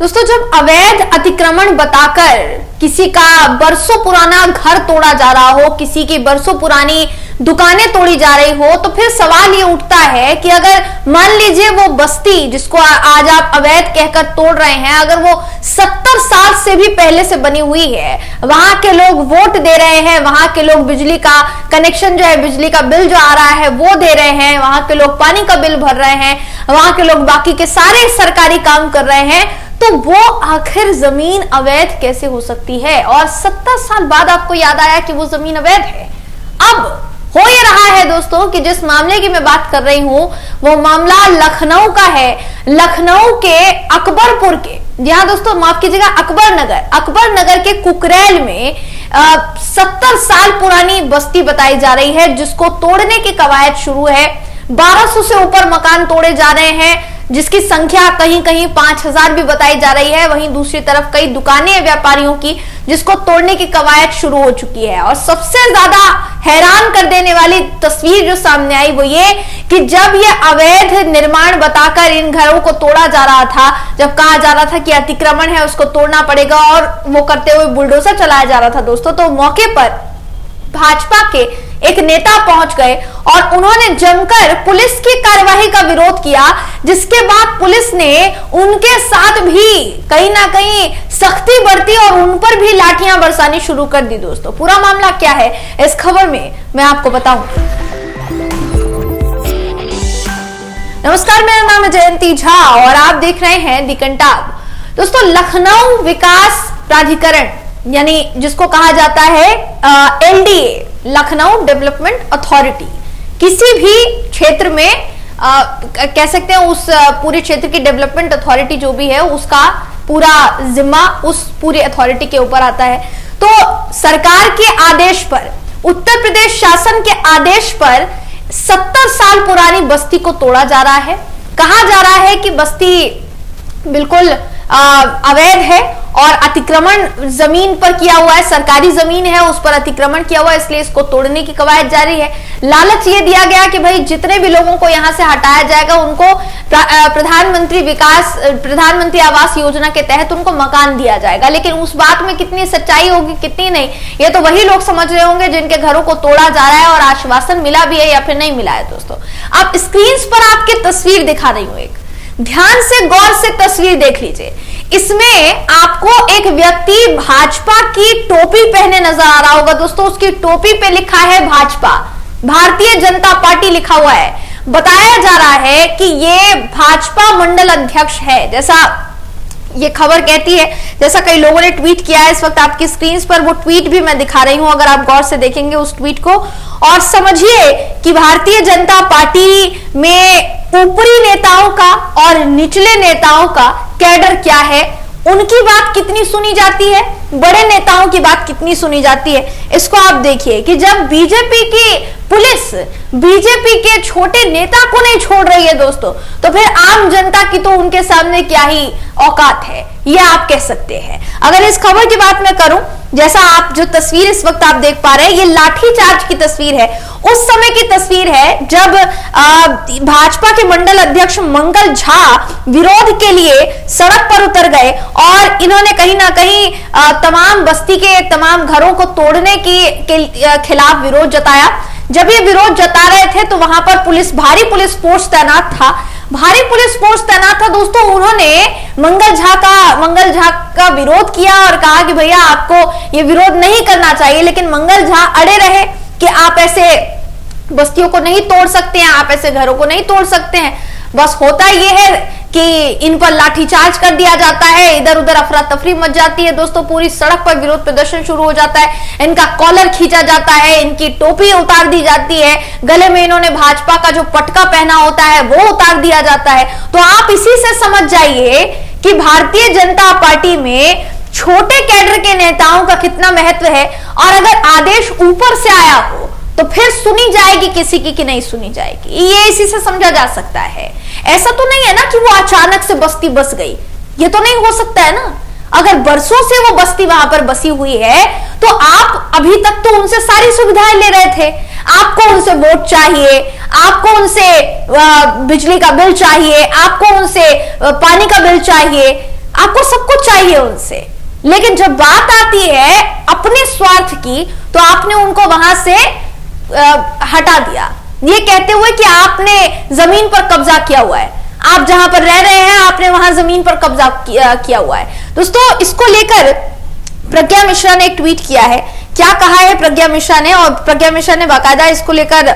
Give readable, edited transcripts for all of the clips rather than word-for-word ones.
दोस्तों, जब अवैध अतिक्रमण बताकर किसी का बरसों पुराना घर तोड़ा जा रहा हो, किसी की बरसों पुरानी दुकानें तोड़ी जा रही हो, तो फिर सवाल ये उठता है कि अगर मान लीजिए वो बस्ती जिसको आज आप अवैध कहकर तोड़ रहे हैं, अगर वो 70 साल से भी पहले से बनी हुई है, वहां के लोग वोट दे रहे हैं, वहां के लोग बिजली का कनेक्शन जो है, बिजली का बिल जो आ रहा है वो दे रहे हैं, वहां के लोग पानी का बिल भर रहे हैं, वहां के लोग बाकी के सारे सरकारी काम कर रहे हैं, तो वो आखिर जमीन अवैध कैसे हो सकती है? और 70 साल बाद आपको याद आया कि वो जमीन अवैध है। अब हो ये रहा है दोस्तों कि जिस मामले की मैं बात कर रही हूं वो मामला लखनऊ का है। लखनऊ के अकबरपुर के, जी हाँ दोस्तों, माफ कीजिएगा, अकबर नगर के कुकरेल में 70 साल पुरानी बस्ती बताई जा रही है, जिसको तोड़ने की कवायद शुरू है। 1200 से ऊपर मकान तोड़े जा रहे हैं, जिसकी संख्या कहीं कहीं 5000 भी बताई जा रही है। वहीं दूसरी तरफ कई दुकानें व्यापारियों की जिसको तोड़ने की कवायद शुरू हो चुकी है। और सबसे ज्यादा हैरान कर देने वाली तस्वीर जो सामने आई वो ये कि जब ये अवैध निर्माण बताकर इन घरों को तोड़ा जा रहा था, जब कहा जा रहा था कि अतिक्रमण है उसको तोड़ना पड़ेगा और वो करते हुए बुलडोजर चलाया जा रहा था दोस्तों, तो मौके पर भाजपा के एक नेता पहुंच गए और उन्होंने जमकर पुलिस की कार्रवाई का विरोध किया, जिसके बाद पुलिस ने उनके साथ भी कहीं ना कहीं सख्ती बरती और उन पर भी लाठियां बरसानी शुरू कर दी। दोस्तों, पूरा मामला क्या है इस खबर में मैं आपको बताऊं। नमस्कार, मेरा नाम है जयंती झा और आप देख रहे हैं दी कंटाब। दोस्तों, लखनऊ विकास प्राधिकरण यानी जिसको कहा जाता है LDA, लखनऊ डेवलपमेंट अथॉरिटी, किसी भी क्षेत्र में कह सकते हैं उस पूरे क्षेत्र की डेवलपमेंट अथॉरिटी जो भी है उसका पूरा जिम्मा उस पूरी अथॉरिटी के ऊपर आता है। तो सरकार के आदेश पर, उत्तर प्रदेश शासन के आदेश पर 70 साल पुरानी बस्ती को तोड़ा जा रहा है। कहा जा रहा है कि बस्ती बिल्कुल अवैध है और अतिक्रमण जमीन पर किया हुआ है, सरकारी जमीन है उस पर अतिक्रमण किया हुआ है, इसलिए इसको तोड़ने की कवायद जारी है। लालच ये दिया गया कि भाई जितने भी लोगों को यहां से हटाया जाएगा उनको प्रधानमंत्री आवास योजना के तहत उनको मकान दिया जाएगा। लेकिन उस बात में कितनी सच्चाई होगी कितनी नहीं, ये तो वही लोग समझ रहे होंगे जिनके घरों को तोड़ा जा रहा है और आश्वासन मिला भी है या फिर नहीं मिला है। दोस्तों, आप स्क्रीन पर आपकी तस्वीर दिखा रही हूं, एक ध्यान से गौर से तस्वीर देख लीजिए। इसमें आपको एक व्यक्ति भाजपा की टोपी पहने नजर आ रहा होगा। दोस्तों, उसकी टोपी पे लिखा है भाजपा, भारतीय जनता पार्टी लिखा हुआ है। बताया जा रहा है कि ये भाजपा मंडल अध्यक्ष है, जैसा ये खबर कहती है, जैसा कई लोगों ने ट्वीट किया है। इस वक्त आपकी स्क्रीन पर वो ट्वीट भी मैं दिखा रही हूं, अगर आप गौर से देखेंगे उस ट्वीट को और समझिए कि भारतीय जनता पार्टी में ऊपरी नेताओं का और निचले नेताओं का कैडर क्या है, उनकी बात कितनी सुनी जाती है, बड़े नेताओं की बात कितनी सुनी जाती है। इसको आप देखिए कि जब बीजेपी की पुलिस बीजेपी के छोटे नेता को नहीं छोड़ रही है दोस्तों, तो फिर आम जनता की तो उनके सामने क्या ही औकात है, ये आप कह सकते हैं। अगर इस खबर की बात मैं करूं, जैसा आप जो तस्वीर इस वक्त आप देख पा रहे हैं, ये लाठीचार्ज की तस्वीर है, उस समय की तस्वीर है जब भाजपा के मंडल अध्यक्ष मंगल झा विरोध के लिए सड़क पर उतर गए और इन्होंने कहीं ना कहीं तमाम बस्ती के तमाम घरों को तोड़ने के खिलाफ विरोध जताया। जब ये विरोध जता रहे थे तो वहां पर भारी पुलिस फोर्स तैनात था दोस्तों। उन्होंने मंगल झा का विरोध किया और कहा कि भैया आपको ये विरोध नहीं करना चाहिए, लेकिन मंगल झा अड़े रहे कि आप ऐसे बस्तियों को नहीं तोड़ सकते हैं, आप ऐसे घरों को नहीं तोड़ सकते हैं। बस होता ये है कि इन पर लाठीचार्ज कर दिया जाता है, इधर उधर अफरा तफरी मच जाती है दोस्तों, पूरी सड़क पर विरोध प्रदर्शन शुरू हो जाता है, इनका कॉलर खींचा जाता है, इनकी टोपी उतार दी जाती है, गले में इन्होंने भाजपा का जो पटका पहना होता है वो उतार दिया जाता है। तो आप इसी से समझ जाइए कि भारतीय जनता पार्टी में छोटे कैडर के नेताओं का कितना महत्व है, और अगर आदेश ऊपर से आया हो तो फिर सुनी जाएगी किसी की कि नहीं सुनी जाएगी, ये इसी से समझा जा सकता है। ऐसा तो नहीं है ना कि वो अचानक से बस्ती बस गई, ये तो नहीं हो सकता है ना। अगर बरसों से वो बस्ती वहां पर बसी हुई है तो आप अभी तक तो उनसे सारी सुविधाएं ले रहे थे, आपको उनसे वोट चाहिए, आपको उनसे बिजली का बिल चाहिए, आपको उनसे पानी का बिल चाहिए, आपको सब कुछ चाहिए उनसे, लेकिन जब बात आती है अपने स्वार्थ की तो आपने उनको वहां से हटा दिया, ये कहते हुए कि आपने जमीन पर कब्जा किया हुआ है, आप जहां पर रह रहे हैं आपने वहां जमीन पर कब्जा किया हुआ है। दोस्तों, इसको लेकर प्रज्ञा मिश्रा ने एक ट्वीट किया है। क्या कहा है प्रज्ञा मिश्रा ने, और प्रज्ञा मिश्रा ने बाकायदा इसको लेकर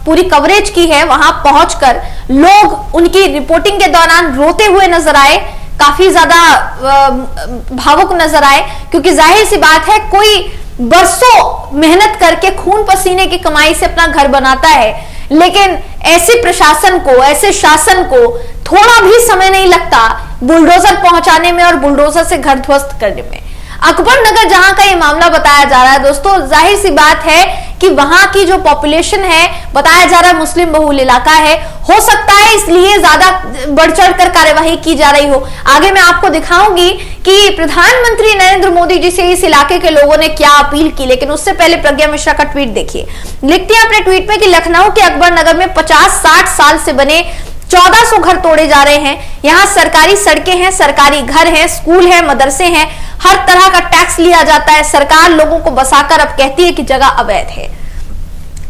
पूरी कवरेज की है। वहां पहुंचकर लोग उनकी रिपोर्टिंग के दौरान रोते हुए नजर आए, काफी ज्यादा भावुक नजर आए, क्योंकि जाहिर सी बात है कोई बरसों मेहनत करके खून पसीने की कमाई से अपना घर बनाता है, लेकिन ऐसे प्रशासन को, ऐसे शासन को थोड़ा भी समय नहीं लगता बुलडोजर पहुंचाने में और बुलडोजर से घर ध्वस्त करने में। अकबर नगर जहां का ये मामला बताया जा रहा है दोस्तों, जाहिर सी बात है कि वहां की जो पॉपुलेशन है, बताया जा रहा है मुस्लिम बहुल इलाका है, हो सकता है इसलिए ज्यादा बढ़ चढ़ कर कार्यवाही की जा रही हो। आगे मैं आपको दिखाऊंगी कि प्रधानमंत्री नरेंद्र मोदी जी से इस इलाके के लोगों ने क्या अपील की, लेकिन उससे पहले प्रज्ञा मिश्रा का ट्वीट देखिए। लिखती है अपने ट्वीट में कि लखनऊ के अकबर नगर में 50-60 साल से बने 1400 घर तोड़े जा रहे हैं। यहाँ सरकारी सड़कें हैं, सरकारी घर हैं, स्कूल है, मदरसे हैं, हर तरह का टैक्स लिया जाता है। सरकार लोगों को बसाकर अब कहती है कि जगह अवैध है।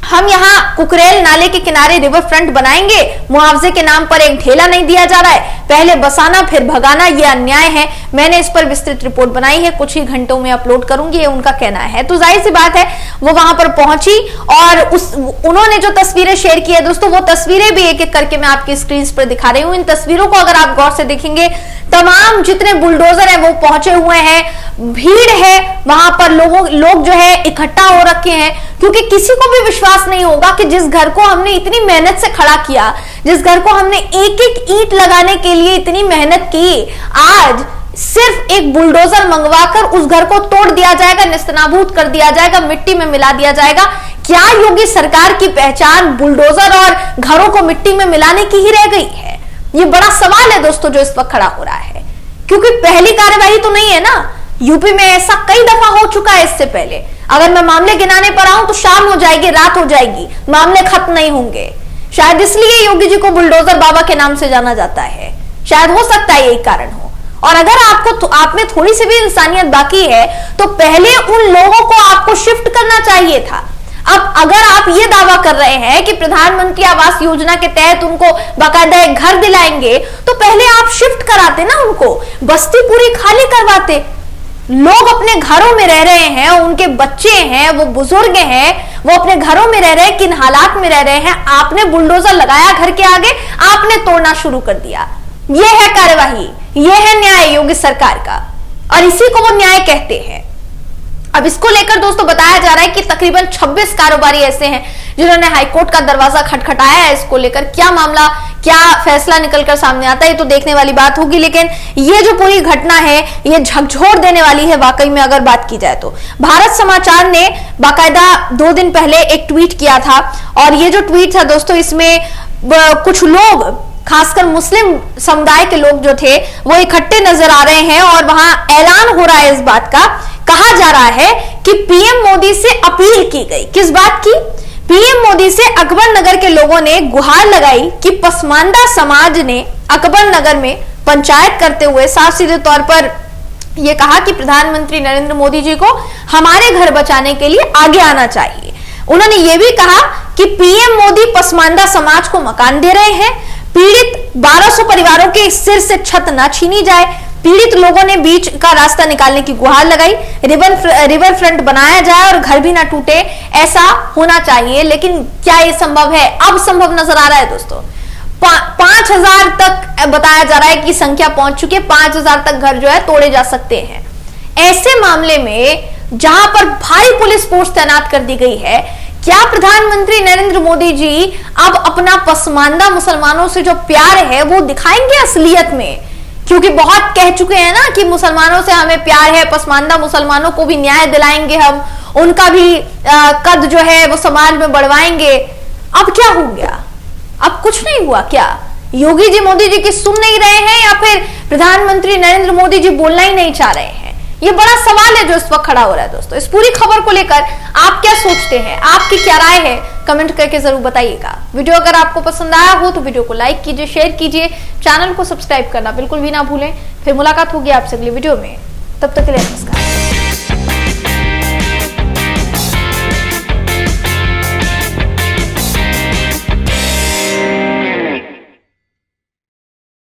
हम यहाँ कुकरेल नाले के किनारे रिवर फ्रंट बनाएंगे, मुआवजे के नाम पर एक ढेला नहीं दिया जा रहा है, पहले बसाना फिर भगाना, ये अन्याय है। मैंने इस पर विस्तृत रिपोर्ट बनाई है, कुछ ही घंटों में अपलोड करूंगी, ये उनका कहना है। तो जाहिर सी बात है वो वहां पर पहुंची और उन्होंने जो तस्वीरें शेयर की है दोस्तों, वो तस्वीरें भी एक एक करके मैं आपकी स्क्रीन पर दिखा रही हूँ। इन तस्वीरों को अगर आप गौर से देखेंगे, तमाम जितने बुलडोजर है वो पहुंचे हुए हैं, भीड़ है वहां पर, लोग जो है इकट्ठा हो रखे हैं, क्योंकि किसी को भी विश्वास नहीं होगा कि जिस घर को हमने इतनी मेहनत से खड़ा किया, जिस घर को हमने एक एक ईंट लगाने के लिए इतनी मेहनत की, आज सिर्फ एक बुलडोजर मंगवाकर उस घर को तोड़ दिया जाएगा, निस्तनाबूद कर दिया जाएगा, मिट्टी में मिला दिया जाएगा। क्या योगी सरकार की पहचान बुलडोजर और घरों को मिट्टी में मिलाने की ही रह गई है? ये बड़ा सवाल है दोस्तों जो इस वक्त खड़ा हो रहा है, क्योंकि पहली कार्यवाही तो नहीं है ना। यूपी में ऐसा कई दफा हो चुका है इससे पहले। अगर मैं मामले गिनाने पर आऊं तो शाम हो जाएगी, रात हो जाएगी, मामले खत्म नहीं होंगे। शायद इसलिए योगी जी को बुलडोजर बाबा के नाम से जाना जाता है, शायद हो सकता है यही कारण हो। और अगर आप में थोड़ी सी भी इंसानियत बाकी है तो पहले उन लोगों को आपको शिफ्ट करना चाहिए था। अब अगर आप ये दावा कर रहे हैं कि प्रधानमंत्री आवास योजना के तहत उनको बाकायदा एक घर दिलाएंगे, तो पहले आप शिफ्ट कराते ना उनको, बस्ती पूरी खाली करवाते। लोग अपने घरों में रह रहे हैं, उनके बच्चे हैं, वो बुजुर्ग हैं, वो अपने घरों में रह रहे हैं, किन हालात में रह रहे हैं। आपने बुलडोजर लगाया घर के आगे, आपने तोड़ना शुरू कर दिया। यह है कार्यवाही, यह है न्याय योगी सरकार का, और इसी को वो न्याय कहते हैं। अब इसको लेकर दोस्तों बताया जा रहा है कि तकरीबन 26 कारोबारी ऐसे हैं जिन्होंने हाईकोर्ट का दरवाजा खटखटाया है। इसको लेकर क्या मामला, क्या फैसला निकलकर सामने आता है, तो देखने वाली बात होगी। लेकिन ये जो पूरी घटना है ये झकझोर देने वाली है वाकई में, अगर बात की जाए तो। भारत समाचार ने बाकायदा 2 दिन पहले एक ट्वीट किया था, और ये जो ट्वीट था दोस्तों, इसमें कुछ लोग, खासकर मुस्लिम समुदाय के लोग जो थे वो इकट्ठे नजर आ रहे हैं, और वहां ऐलान हो रहा है इस बात का। कहा जा रहा है कि पीएम मोदी से अपील की गई। किस बात की? पीएम मोदी से अकबर नगर के लोगों ने गुहार लगाई कि पसमानदा समाज ने अकबर नगर में पंचायत करते हुए साफ सीधे तौर पर यह कहा कि प्रधानमंत्री नरेंद्र मोदी जी को हमारे घर बचाने के लिए आगे आना चाहिए। उन्होंने यह भी कहा कि पीएम मोदी पसमानदा समाज को मकान दे रहे हैं, पीड़ित 1200 परिवारों के सिर से छत न छीनी जाए, पीड़ित लोगों ने बीच का रास्ता निकालने की गुहार लगाई, रिवर फ्रंट बनाया जाए और घर भी ना टूटे, ऐसा होना चाहिए। लेकिन क्या ये संभव है? अब संभव नजर आ रहा है दोस्तों। 5000 तक बताया जा रहा है कि संख्या पहुंच चुकी है, 5000 तक घर जो है तोड़े जा सकते हैं। ऐसे मामले में जहां पर भारी पुलिस फोर्स तैनात कर दी गई है, क्या प्रधानमंत्री नरेंद्र मोदी जी अब अपना पसमानदा मुसलमानों से जो प्यार है वो दिखाएंगे असलियत में? क्योंकि बहुत कह चुके हैं ना कि मुसलमानों से हमें प्यार है, पसमानदा मुसलमानों को भी न्याय दिलाएंगे, हम उनका भी कद जो है वो समाज में बढ़वाएंगे। अब क्या हो गया? अब कुछ नहीं हुआ क्या? योगी जी मोदी जी की सुन नहीं रहे हैं, या फिर प्रधानमंत्री नरेंद्र मोदी जी बोलना ही नहीं चाह रहे हैं? ये बड़ा सवाल है जो इस वक्त खड़ा हो रहा है दोस्तों। इस पूरी खबर को लेकर आप क्या सोचते हैं, आपकी क्या राय है, कमेंट करके जरूर बताइएगा। वीडियो अगर आपको पसंद आया हो तो वीडियो को लाइक कीजिए, शेयर कीजिए, चैनल को सब्सक्राइब करना बिल्कुल भी ना भूलें। फिर मुलाकात होगी आपसे अगली वीडियो में, तब तक के लिए नमस्कार।